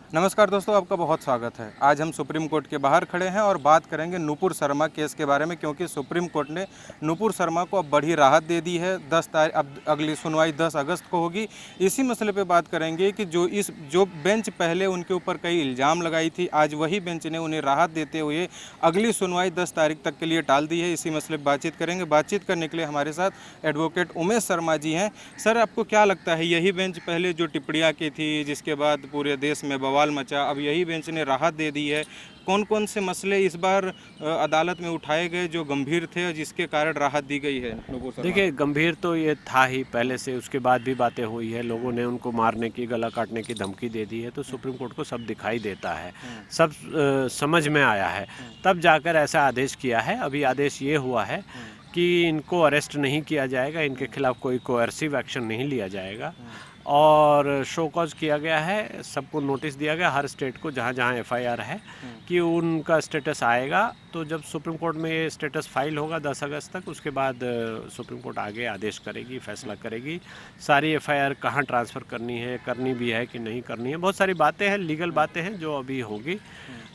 नमस्कार दोस्तों, आपका बहुत स्वागत है। आज हम सुप्रीम कोर्ट के बाहर खड़े हैं और बात करेंगे नुपुर शर्मा केस के बारे में, क्योंकि सुप्रीम कोर्ट ने नुपुर शर्मा को अब बड़ी राहत दे दी है। 10 तारीख अब अगली सुनवाई 10 अगस्त को होगी। इसी मसले पे बात करेंगे कि जो बेंच पहले उनके ऊपर कई इल्ज़ाम लगाई थी, आज वही बेंच ने उन्हें राहत देते हुए अगली सुनवाई 10 तारीख तक के लिए टाल दी है। इसी मसले पर बातचीत करेंगे। बातचीत करने के लिए हमारे साथ एडवोकेट उमेश शर्मा जी हैं। सर, आपको क्या लगता है, यही बेंच पहले जो टिप्पणियाँ की थी, जिसके बाद पूरे देश में बवाल मचा, अब यही बेंच ने राहत दे दी है? कौन कौन से मसले इस बार अदालत में उठाए गए जो गंभीर थे और जिसके कारण राहत दी गई है नुपुर शर्मा? देखिए, गंभीर तो ये था ही पहले से, उसके बाद भी बातें हुई है। लोगों ने उनको मारने की, गला काटने की धमकी दे दी है, तो सुप्रीम कोर्ट को सब दिखाई देता है, सब समझ में आया है, तब जाकर ऐसा आदेश किया है। अभी आदेश ये हुआ है कि इनको अरेस्ट नहीं किया जाएगा, इनके खिलाफ कोई कोएर्सिव एक्शन नहीं लिया जाएगा, और शो कॉज किया गया है। सबको नोटिस दिया गया, हर स्टेट को जहाँ जहाँ एफआईआर है कि उनका स्टेटस आएगा। तो जब सुप्रीम कोर्ट में ये स्टेटस फाइल होगा 10 अगस्त तक, उसके बाद सुप्रीम कोर्ट आगे आदेश करेगी, फैसला करेगी। सारी एफआईआर कहाँ ट्रांसफ़र करनी है, करनी भी है कि नहीं करनी है, बहुत सारी बातें हैं, लीगल बातें हैं जो अभी होगी।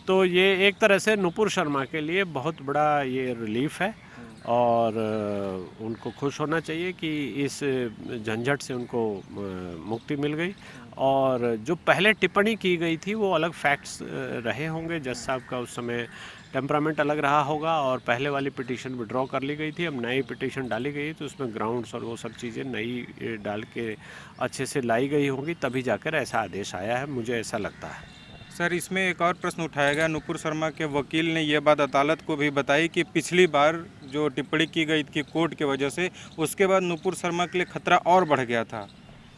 तो ये एक तरह से नुपुर शर्मा के लिए बहुत बड़ा ये रिलीफ है, और उनको खुश होना चाहिए कि इस झंझट से उनको मुक्ति मिल गई। और जो पहले टिप्पणी की गई थी वो अलग फैक्ट्स रहे होंगे, जज साहब का उस समय टेम्परामेंट अलग रहा होगा, और पहले वाली पिटीशन विड्रॉ कर ली गई थी, अब नई पिटीशन डाली गई, तो उसमें ग्राउंड्स और वो सब चीज़ें नई डाल के अच्छे से लाई गई होंगी, तभी जाकर ऐसा आदेश आया है, मुझे ऐसा लगता है। सर, इसमें एक और प्रश्न उठाया गया। नुपुर शर्मा के वकील ने यह बात अदालत को भी बताई कि पिछली बार जो टिप्पणी की गई थी कोर्ट की वजह से, उसके बाद नुपुर शर्मा के लिए खतरा और बढ़ गया था।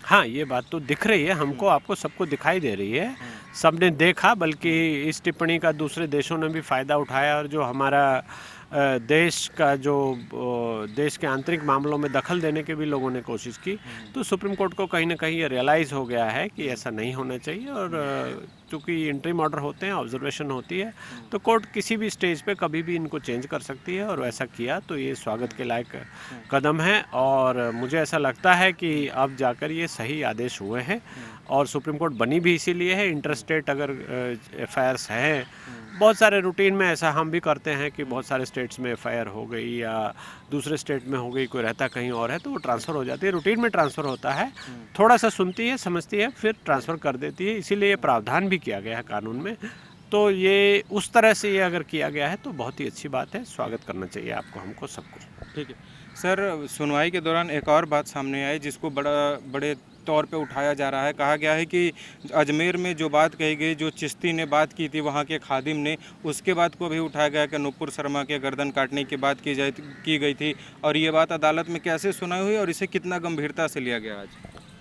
हाँ, ये बात तो दिख रही है हमको, आपको, सबको दिखाई दे रही है, सबने देखा। बल्कि इस टिप्पणी का दूसरे देशों ने भी फ़ायदा उठाया, और जो हमारा देश का जो देश के आंतरिक मामलों में दखल देने की भी लोगों ने कोशिश की। तो सुप्रीम कोर्ट को कहीं ना कहीं ये रियलाइज़ हो गया है कि ऐसा नहीं होना चाहिए, और चूँकि इंटरिम ऑर्डर होते हैं, ऑब्जर्वेशन होती है, तो कोर्ट किसी भी स्टेज पे कभी भी इनको चेंज कर सकती है, और ऐसा किया तो ये स्वागत के लायक कदम है। और मुझे ऐसा लगता है कि अब जाकर ये सही आदेश हुए हैं, और सुप्रीम कोर्ट बनी भी इसीलिए है। इंटरस्टेट अगर एफआईआर्स हैं, बहुत सारे रूटीन में ऐसा हम भी करते हैं कि बहुत सारे स्टेट्स में एफआईआर हो गई या दूसरे स्टेट में हो गई, कोई रहता कहीं और है, तो वो ट्रांसफ़र हो जाती है, रूटीन में ट्रांसफ़र होता है। थोड़ा सा सुनती है, समझती है, फिर ट्रांसफ़र कर देती है, इसीलिए ये प्रावधान भी किया गया है कानून में। तो ये उस तरह से ये अगर किया गया है तो बहुत ही अच्छी बात है, स्वागत करना चाहिए आपको, हमको, सबको। ठीक है सर, सुनवाई के दौरान एक और बात सामने आई जिसको बड़े तौर पे उठाया जा रहा है। कहा गया है कि अजमेर में जो बात कही गई, जो चिश्ती ने बात की थी वहाँ के खादिम ने, उसके बात को भी उठाया गया कि नुपुर शर्मा के गर्दन काटने की बात की गई थी, और ये बात अदालत में कैसे सुनाई हुई और इसे कितना गंभीरता से लिया गया आज?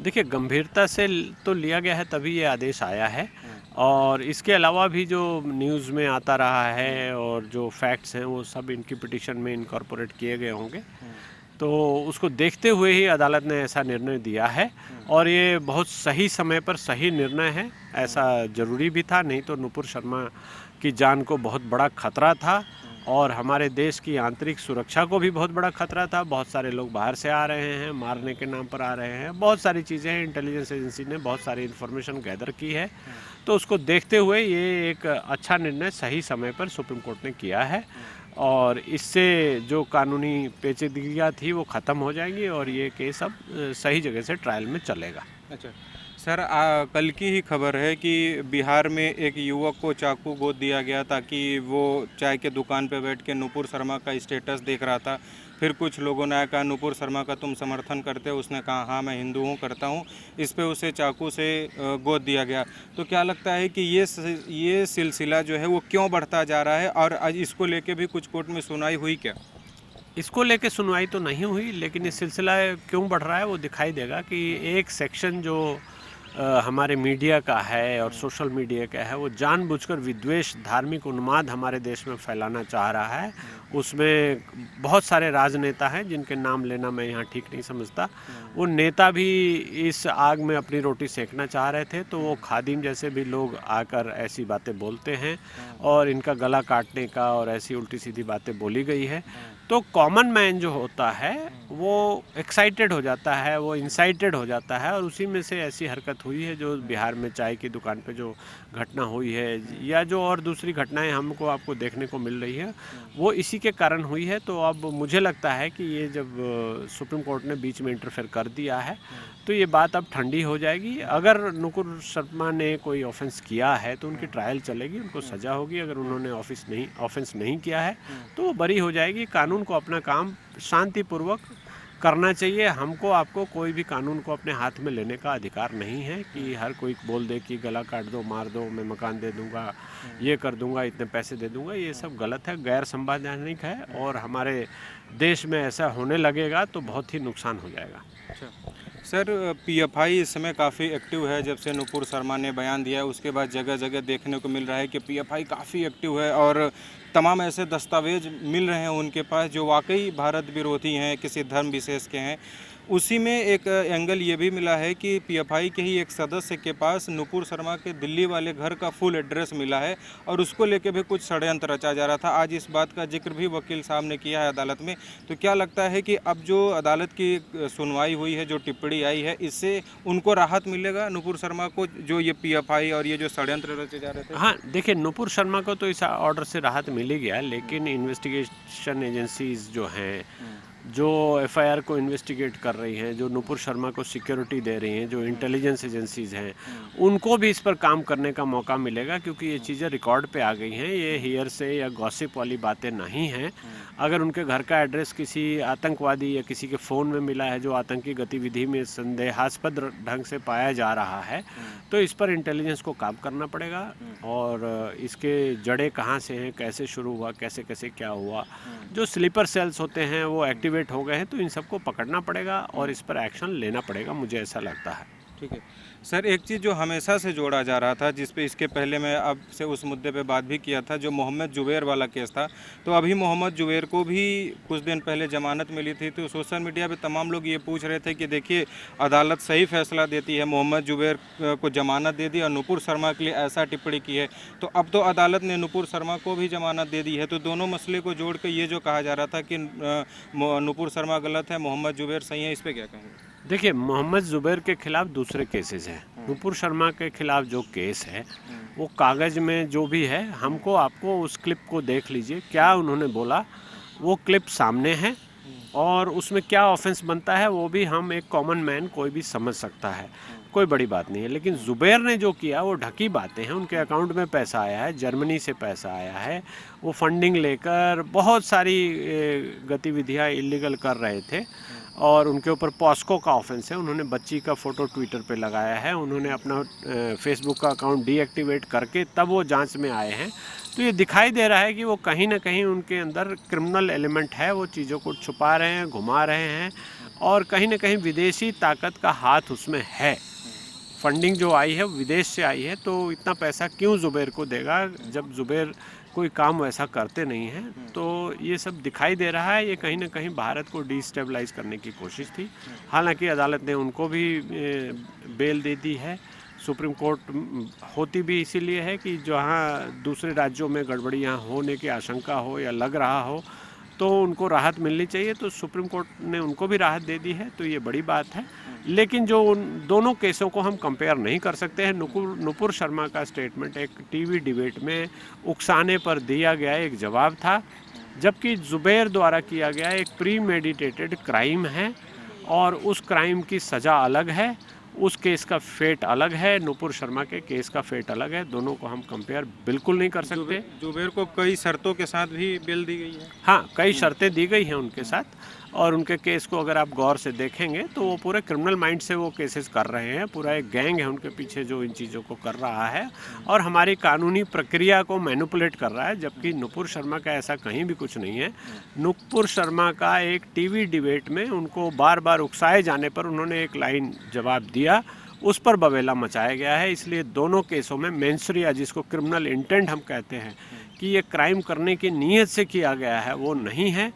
देखिए, गंभीरता से तो लिया गया है, तभी ये आदेश आया है। और इसके अलावा भी जो न्यूज़ में आता रहा है और जो फैक्ट्स हैं वो सब इनकी पिटीशन में इनकॉर्पोरेट किए गए होंगे, तो उसको देखते हुए ही अदालत ने ऐसा निर्णय दिया है, और ये बहुत सही समय पर सही निर्णय है। ऐसा ज़रूरी भी था, नहीं तो नुपुर शर्मा की जान को बहुत बड़ा खतरा था, और हमारे देश की आंतरिक सुरक्षा को भी बहुत बड़ा खतरा था। बहुत सारे लोग बाहर से आ रहे हैं, मारने के नाम पर आ रहे हैं, बहुत सारी चीज़ें हैं, इंटेलिजेंस एजेंसी ने बहुत सारी इन्फॉर्मेशन गैदर की है। तो उसको देखते हुए ये एक अच्छा निर्णय सही समय पर सुप्रीम कोर्ट ने किया है, और इससे जो कानूनी पेचीदगियाँ थी वो ख़त्म हो जाएंगी, और ये केस अब सही जगह से ट्रायल में चलेगा। अच्छा सर, कल की ही खबर है कि बिहार में एक युवक को चाकू गोद दिया गया ताकि वो चाय के दुकान पर बैठ के नुपुर शर्मा का स्टेटस देख रहा था। फिर कुछ लोगों ने कहा नुपुर शर्मा का तुम समर्थन करते हो, उसने कहा हाँ मैं हिंदू हूँ, करता हूँ। इस पे उसे चाकू से गोद दिया गया। तो क्या लगता है कि ये सिलसिला जो है वो क्यों बढ़ता जा रहा है, और आज इसको लेके भी कुछ कोर्ट में सुनवाई हुई क्या? इसको लेके सुनवाई तो नहीं हुई, लेकिन ये सिलसिला क्यों बढ़ रहा है वो दिखाई देगा कि एक सेक्शन जो हमारे मीडिया का है और सोशल मीडिया का है, वो जानबूझकर विद्वेष, धार्मिक उन्माद हमारे देश में फैलाना चाह रहा है। उसमें बहुत सारे राजनेता हैं जिनके नाम लेना मैं यहाँ ठीक नहीं समझता। वो नेता भी इस आग में अपनी रोटी सेकना चाह रहे थे, तो वो खादिम जैसे भी लोग आकर ऐसी बातें बोलते हैं, और इनका गला काटने का और ऐसी उल्टी सीधी बातें बोली गई है। तो कॉमन मैन जो होता है वो एक्साइटेड हो जाता है, वो इंसाइटेड हो जाता है, और उसी में से ऐसी हरकत हुई है जो बिहार में चाय की दुकान पे जो घटना हुई है, या जो और दूसरी घटनाएं हमको आपको देखने को मिल रही है, वो इसी के कारण हुई है। तो अब मुझे लगता है कि ये जब सुप्रीम कोर्ट ने बीच में इंटरफेयर कर दिया है, तो ये बात अब ठंडी हो जाएगी। अगर नुपुर शर्मा ने कोई ऑफेंस किया है तो उनकी ट्रायल चलेगी, उनको सज़ा होगी। अगर उन्होंने ऑफेंस नहीं किया है तो वो बरी हो जाएगी। कानून को अपना काम शांतिपूर्वक करना चाहिए। हमको आपको कोई भी कानून को अपने हाथ में लेने का अधिकार नहीं है कि हर कोई बोल दे कि गला काट दो, मार दो, मैं मकान दे दूंगा, ये कर दूंगा, इतने पैसे दे दूंगा। ये सब गलत है, गैर संवैधानिक है, और हमारे देश में ऐसा होने लगेगा तो बहुत ही नुकसान हो जाएगा। अच्छा सर, पीएफआई इस समय काफ़ी एक्टिव है। जब से नुपुर शर्मा ने बयान दिया है उसके बाद जगह जगह देखने को मिल रहा है कि पीएफआई काफ़ी एक्टिव है और तमाम ऐसे दस्तावेज मिल रहे हैं उनके पास जो वाकई भारत विरोधी हैं, किसी धर्म विशेष के हैं। उसी में एक एंगल ये भी मिला है कि पीएफआई के ही एक सदस्य के पास नुपुर शर्मा के दिल्ली वाले घर का फुल एड्रेस मिला है और उसको लेके भी कुछ षड्यंत्र रचा जा रहा था। आज इस बात का जिक्र भी वकील साहब ने किया है अदालत में। तो क्या लगता है कि अब जो अदालत की सुनवाई हुई है, जो टिप्पणी आई है, इससे उनको राहत मिलेगा नुपुर शर्मा को, जो ये पीएफआई और ये जो षड्यंत्र रचे जा रहे थे? हाँ, देखिए, नुपुर शर्मा को तो इस ऑर्डर से राहत मिल ही गया, लेकिन इन्वेस्टिगेशन एजेंसीज जो हैं, जो एफआईआर को इन्वेस्टिगेट कर रही हैं, जो नुपुर शर्मा को सिक्योरिटी दे रही हैं, जो इंटेलिजेंस एजेंसीज हैं, उनको भी इस पर काम करने का मौका मिलेगा, क्योंकि ये चीज़ें रिकॉर्ड पे आ गई हैं। ये हियर से या गॉसिप वाली बातें नहीं हैं। अगर उनके घर का एड्रेस किसी आतंकवादी या किसी के फ़ोन में मिला है जो आतंकी गतिविधि में संदेहास्पद ढंग से पाया जा रहा है, तो इस पर इंटेलिजेंस को काम करना पड़ेगा, और इसके जड़ें कहाँ से हैं, कैसे शुरू हुआ, कैसे कैसे क्या हुआ। जो स्लीपर सेल्स होते हैं वो एक्टिवेट हो गए हैं, तो इन सबको पकड़ना पड़ेगा और इस पर एक्शन लेना पड़ेगा, मुझे ऐसा लगता है। ठीक है सर, एक चीज़ जो हमेशा से जोड़ा जा रहा था, जिस पे इसके पहले मैं अब से उस मुद्दे पे बात भी किया था, जो मोहम्मद जुबैर वाला केस था। तो अभी मोहम्मद जुबैर को भी कुछ दिन पहले जमानत मिली थी, तो सोशल मीडिया पे तमाम लोग ये पूछ रहे थे कि देखिए अदालत सही फैसला देती है, मोहम्मद जुबैर को जमानत दे दी और नुपुर शर्मा के लिए ऐसा टिप्पणी की है। तो अब तो अदालत ने नुपुर शर्मा को भी जमानत दे दी है, तो दोनों मसले को जोड़ के ये जो कहा जा रहा था कि नुपुर शर्मा गलत है, मोहम्मद जुबैर सही है, इस पर क्या कहेंगे? देखिए, मोहम्मद जुबैर के खिलाफ दूसरे केसेस हैं। नुपुर शर्मा के खिलाफ जो केस है वो कागज़ में जो भी है, हमको आपको उस क्लिप को देख लीजिए, क्या उन्होंने बोला वो क्लिप सामने है, और उसमें क्या ऑफेंस बनता है वो भी हम एक कॉमन मैन कोई भी समझ सकता है, कोई बड़ी बात नहीं है। लेकिन जुबैर ने जो किया वो ढकी बातें हैं। उनके अकाउंट में पैसा आया है, जर्मनी से पैसा आया है, वो फंडिंग लेकर बहुत सारी गतिविधियाँ इलीगल कर रहे थे, और उनके ऊपर पॉस्को का ऑफेंस है। उन्होंने बच्ची का फ़ोटो ट्विटर पे लगाया है, उन्होंने अपना फेसबुक का अकाउंट डीएक्टिवेट करके तब वो जांच में आए हैं। तो ये दिखाई दे रहा है कि वो कहीं ना कहीं उनके अंदर क्रिमिनल एलिमेंट है, वो चीज़ों को छुपा रहे हैं, घुमा रहे हैं, और कहीं ना कहीं विदेशी ताकत का हाथ उसमें है। फंडिंग जो आई है विदेश से आई है, तो इतना पैसा क्यों जुबैर को देगा जब जुबैर कोई काम वैसा करते नहीं हैं। तो ये सब दिखाई दे रहा है, ये कहीं ना कहीं भारत को डिस्टेबलाइज करने की कोशिश थी। हालांकि अदालत ने उनको भी बेल दे दी है। सुप्रीम कोर्ट होती भी इसीलिए है कि जहाँ दूसरे राज्यों में गड़बड़ियाँ होने की आशंका हो या लग रहा हो तो उनको राहत मिलनी चाहिए, तो सुप्रीम कोर्ट ने उनको भी राहत दे दी है, तो ये बड़ी बात है। लेकिन जो उन दोनों केसों को हम कंपेयर नहीं कर सकते हैं। नुपुर शर्मा का स्टेटमेंट एक टीवी डिबेट में उकसाने पर दिया गया एक जवाब था, जबकि जुबैर द्वारा किया गया एक प्री मेडिटेटेड क्राइम है, और उस क्राइम की सज़ा अलग है, उस केस का फेट अलग है, नुपुर शर्मा के केस का फेट अलग है। दोनों को हम कंपेयर बिल्कुल नहीं कर सकते। जुबैर को कई शर्तों के साथ भी बेल दी गई है। हाँ, कई शर्तें दी गई हैं उनके साथ, और उनके केस को अगर आप गौर से देखेंगे तो वो पूरे क्रिमिनल माइंड से वो केसेस कर रहे हैं। पूरा एक गैंग है उनके पीछे जो इन चीज़ों को कर रहा है और हमारी कानूनी प्रक्रिया को मैनिपुलेट कर रहा है, जबकि नुपुर शर्मा का ऐसा कहीं भी कुछ नहीं है। नुपुर शर्मा का एक टीवी डिबेट में उनको बार बार उकसाए जाने पर उन्होंने एक लाइन जवाब दिया, उस पर बवेला मचाया गया है। इसलिए दोनों केसों में मेंसरिया, जिसको क्रिमिनल इंटेंट हम कहते हैं कि ये क्राइम करने की नीयत से किया गया है, वो नहीं है।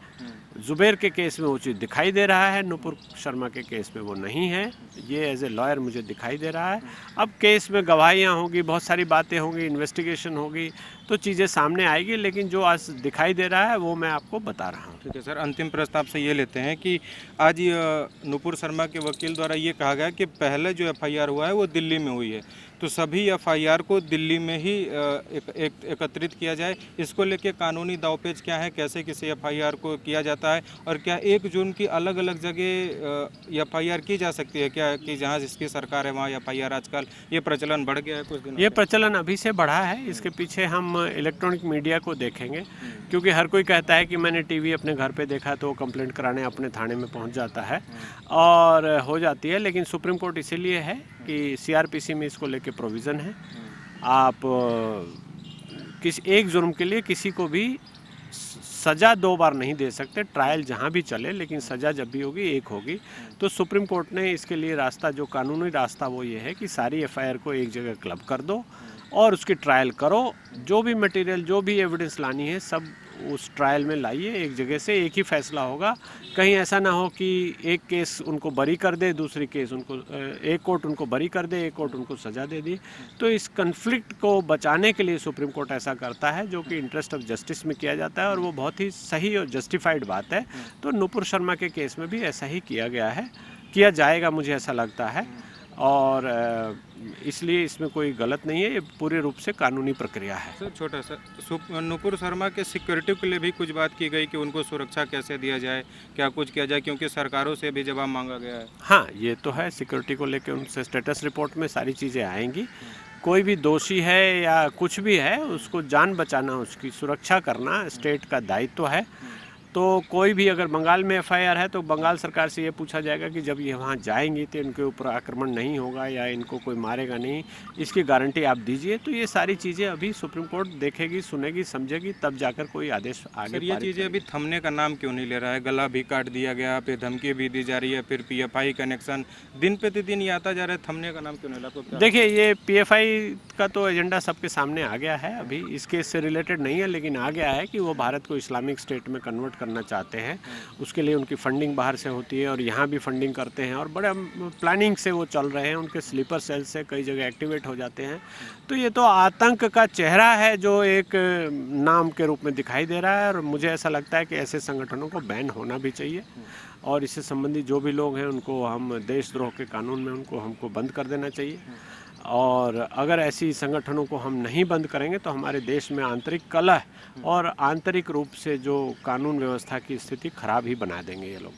जुबैर के केस में वो चीज़ दिखाई दे रहा है, नुपुर शर्मा के केस में वो नहीं है। ये एज ए लॉयर मुझे दिखाई दे रहा है। अब केस में गवाहियाँ होंगी, बहुत सारी बातें होंगी, इन्वेस्टिगेशन होगी, तो चीज़ें सामने आएगी, लेकिन जो आज दिखाई दे रहा है वो मैं आपको बता रहा हूँ। ठीक है सर, अंतिम प्रश्न आपसे ये लेते हैं कि आज ये नुपुर शर्मा के वकील द्वारा ये कहा गया कि पहले जो एफआईआर हुआ है वो दिल्ली में हुई है, तो सभी एफआईआर को दिल्ली में ही एकत्रित किया जाए। इसको लेके कानूनी दावपेच क्या है, कैसे किसी एफआईआर को किया जाता है, और क्या 1 जून की अलग अलग जगह एफआईआर की जा सकती है क्या, कि जहाँ जिसकी सरकार है वहाँ एफआईआर, आजकल ये प्रचलन बढ़ गया है कुछ दिनों ये से? प्रचलन अभी से बढ़ा है। इसके पीछे हम इलेक्ट्रॉनिक मीडिया को देखेंगे, क्योंकि हर कोई कहता है कि मैंने टीवी अपने घर पे देखा, तो कंप्लेंट कराने अपने थाने में पहुंच जाता है और हो जाती है। लेकिन सुप्रीम कोर्ट इसीलिए है कि सीआरपीसी में इसको लेके प्रोविज़न है। आप किसी एक जुर्म के लिए किसी को भी सज़ा 2 बार नहीं दे सकते। ट्रायल जहाँ भी चले, लेकिन सज़ा जब भी होगी एक होगी। तो सुप्रीम कोर्ट ने इसके लिए रास्ता, जो कानूनी रास्ता, वो ये है कि सारी एफआईआर को एक जगह क्लब कर दो और उसकी ट्रायल करो। जो भी मटेरियल, जो भी एविडेंस लानी है, सब उस ट्रायल में लाइए एक जगह से, एक ही फैसला होगा। कहीं ऐसा ना हो कि एक केस उनको बरी कर दे, दूसरी केस उनको, एक कोर्ट उनको बरी कर दे, एक कोर्ट उनको सज़ा दे दी। तो इस कन्फ्लिक्ट को बचाने के लिए सुप्रीम कोर्ट ऐसा करता है, जो कि इंटरेस्ट ऑफ जस्टिस में किया जाता है, और वो बहुत ही सही और जस्टिफाइड बात है। तो नुपुर शर्मा के केस में भी ऐसा ही किया गया है, किया जाएगा, मुझे ऐसा लगता है। और इसलिए इसमें कोई गलत नहीं है, ये पूरे रूप से कानूनी प्रक्रिया है। सर छोटा सा, नुपुर शर्मा के सिक्योरिटी के लिए भी कुछ बात की गई कि उनको सुरक्षा कैसे दिया जाए, क्या कुछ किया जाए, क्योंकि सरकारों से भी जवाब मांगा गया है। हाँ, ये तो है, सिक्योरिटी को लेकर उनसे स्टेटस रिपोर्ट में सारी चीज़ें आएंगी। कोई भी दोषी है या कुछ भी है, उसको जान बचाना, उसकी सुरक्षा करना स्टेट का दायित्व है। तो कोई भी, अगर बंगाल में एफआईआर है तो बंगाल सरकार से ये पूछा जाएगा कि जब ये वहाँ जाएंगी तो इनके ऊपर आक्रमण नहीं होगा या इनको कोई मारेगा नहीं, इसकी गारंटी आप दीजिए। तो ये सारी चीज़ें अभी सुप्रीम कोर्ट देखेगी, सुनेगी, समझेगी, तब जाकर कोई आदेश आगे। सर, ये चीज़ें अभी थमने का नाम क्यों नहीं ले रहा है? गला भी काट दिया गया, फिर धमकी भी दी जा रही है, फिर पीएफआई कनेक्शन दिन प्रतिदिन ये आता जा रहा है, थमने का नाम क्यों नहीं लगा? देखिए, ये पीएफआई का तो एजेंडा सबके सामने आ गया है, अभी इस केस से रिलेटेड नहीं है, लेकिन आ गया है कि वो भारत को इस्लामिक स्टेट में कन्वर्ट करना चाहते हैं। उसके लिए उनकी फंडिंग बाहर से होती है और यहाँ भी फंडिंग करते हैं, और बड़े प्लानिंग से वो चल रहे हैं। उनके स्लीपर सेल से कई जगह एक्टिवेट हो जाते हैं। तो ये तो आतंक का चेहरा है जो एक नाम के रूप में दिखाई दे रहा है, और मुझे ऐसा लगता है कि ऐसे संगठनों को बैन होना भी चाहिए, और इससे संबंधित जो भी लोग हैं उनको हम देशद्रोह के कानून में हमको बंद कर देना चाहिए। और अगर ऐसी संगठनों को हम नहीं बंद करेंगे तो हमारे देश में आंतरिक कलह और आंतरिक रूप से जो कानून व्यवस्था की स्थिति खराब ही बना देंगे ये लोग।